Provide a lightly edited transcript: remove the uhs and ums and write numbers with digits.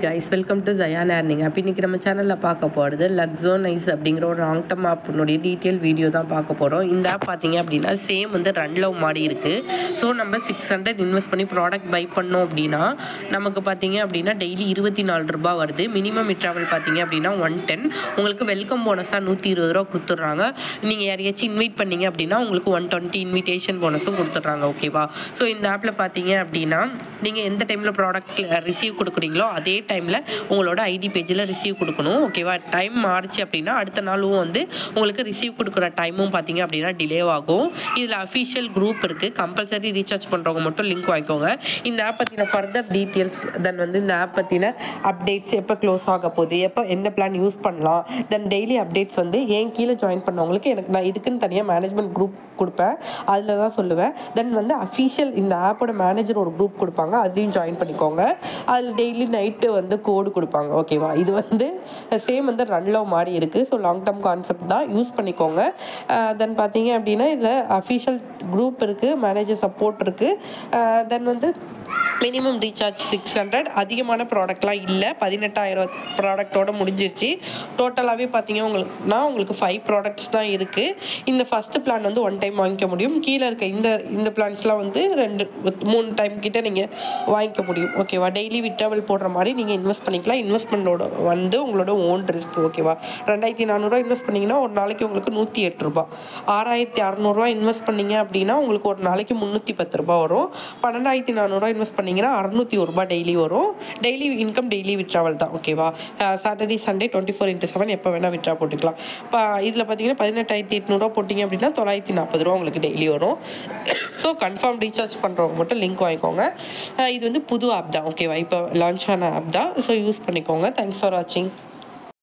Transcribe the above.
guys, welcome to Zayan Earning. அப்போ இன்றைக்கி நம்ம சேனலில் பார்க்க போகிறது லக்ஸோனைஸ் அப்படிங்கிற ஒரு லாங் டர்ம் ஆப்னுடைய டீட்டெயில் வீடியோ தான் பார்க்க போகிறோம். இந்த ஆப் பார்த்தீங்க அப்படின்னா சேம் வந்து ரன் லவ் மாதிரி இருக்குது. ஸோ நம்ம 600 இன்வெஸ்ட் பண்ணி ப்ராடக்ட் பை பண்ணோம் அப்படின்னா நமக்கு பார்த்தீங்க அப்படின்னா டெய்லி 24 ரூபா வருது. மினிமம் விட்ராவல் பார்த்தீங்க அப்படின்னா 110. உங்களுக்கு வெல்கம் போனஸாக 120 ரூபா கொடுத்துட்றாங்க. நீங்கள் யாரையாச்சும் இன்வைட் பண்ணீங்க அப்படின்னா உங்களுக்கு 120 இன்விடேஷன் போனஸும் கொடுத்துட்றாங்க. ஓகேவா? ஸோ இந்த ஆப்பில் பார்த்தீங்க அப்படின்னா நீங்கள் எந்த டைமில் ப்ராடக்ட் ரிசீவ் கொடுக்குறீங்களோ அதே டைமில் உங்களோட ஐடி பேஜில் ரிசீவ் கொடுக்கணும். ஓகேவா? டைம் மாறிச்சு அப்படின்னா அடுத்த நாளும் வந்து உங்களுக்கு ரிசீவ் கொடுக்குற டைமும் பார்த்தீங்க அப்படின்னா டிலே ஆகும். இதில் அஃபிஷியல் குரூப் இருக்குது. கம்பல்சரி ரீசார்ஜ் பண்ணுறவங்க மட்டும் லிங்க் வாங்கிக்கோங்க. இந்த ஆப் பற்றின ஃபர்தர் டீட்டெயில்ஸ் தென் வந்து இந்த ஆப் பற்றின அப்டேட்ஸ் எப்போ க்ளோஸ் ஆக போகுது, எப்போ எந்த பிளான் யூஸ் பண்ணலாம், தென் டெய்லி அப்டேட்ஸ் வந்து ஏன் கீழே ஜாயின் பண்ணவங்களுக்கு நான் இதுக்குன்னு தனியாக மேனேஜ்மெண்ட் குரூப் கொடுப்பேன், அதில் தான் சொல்லுவேன். தென் வந்து அஃபிஷியல் இந்த ஆப்போட மேனேஜர் ஒரு குரூப் கொடுப்பாங்க, அதையும் ஜாயின் பண்ணிக்கோங்க. அதில் டெய்லி நைட்டு வந்து கோடு கொடுப்பாங்க. ஓகேவா? இது வந்து சேம் வந்து ரன் லவ் மாதிரி இருக்குது. ஸோ லாங் டர்ம் கான்செப்ட் தான், யூஸ் பண்ணிக்கோங்க. தென் பார்த்தீங்க அப்படின்னா இதில் அஃபிஷியல் குரூப் இருக்குது, மேனேஜர் சப்போர்ட் இருக்குது. தென் வந்து மினிமம் ரீசார்ஜ் 600. அதிகமான ப்ராடக்ட்லாம் இல்லை, 18,000 ப்ராடக்டோடு முடிஞ்சிருச்சு. டோட்டலாகவே பார்த்தீங்க உங்களுக்கு 5 ப்ராடக்ட்ஸ் தான் இருக்குது. இந்த ஃபஸ்ட்டு பிளான் வந்து 1 டைம் வாங்கிக்க முடியும். கீழே இருக்க இந்த பிளான்ஸ்லாம் வந்து 2-3 டைம் கிட்ட நீங்கள் வாங்கிக்க முடியும். ஓகேவா? டெய்லி விட்ராவல் போடுற மாதிரி நீங்கள் இன்வெஸ்ட் பண்ணிக்கலாம். இன்வெஸ்ட்மெண்ட்டோட வந்து உங்களோட ஓன் ரிஸ்க். ஓகேவா? 2,400 இன்வெஸ்ட் பண்ணிங்கன்னா ஒரு நாளைக்கு உங்களுக்கு 108 ரூபா. 6,600 இன்வெஸ்ட் பண்ணிங்க அப்படின்னா உங்களுக்கு ஒரு நாளைக்கு 310 ரூபா வரும். 12,400 இன்வெஸ்ட் பண்ணிங்கன்னா 601 ரூபா டெய்லி வரும். டெய்லி இன்கம் டெய்லி விட்ராவல் தான். ஓகேவா? சாட்டர்டே சண்டே 24/7 எப்போ வேணால் விட்ரா போட்டுக்கலாம். இப்போ இதில் பார்த்தீங்கன்னா 18,800 போட்டிங்க அப்படின்னா 940 ரூபா உங்களுக்கு டெய்லி வரும். ஸோ கன்ஃபார்ம் ரீசார்ஜ் பண்ணுறவங்க மட்டும் லிங்க் வாங்கிக்கோங்க. இது வந்து புது ஆப் தான். ஓகேவா? இப்போ லான்ச் ஆன ஆப் தான். ஸோ யூஸ் பண்ணிக்கோங்க. தேங்க்ஸ் ஃபார் வாட்சிங்.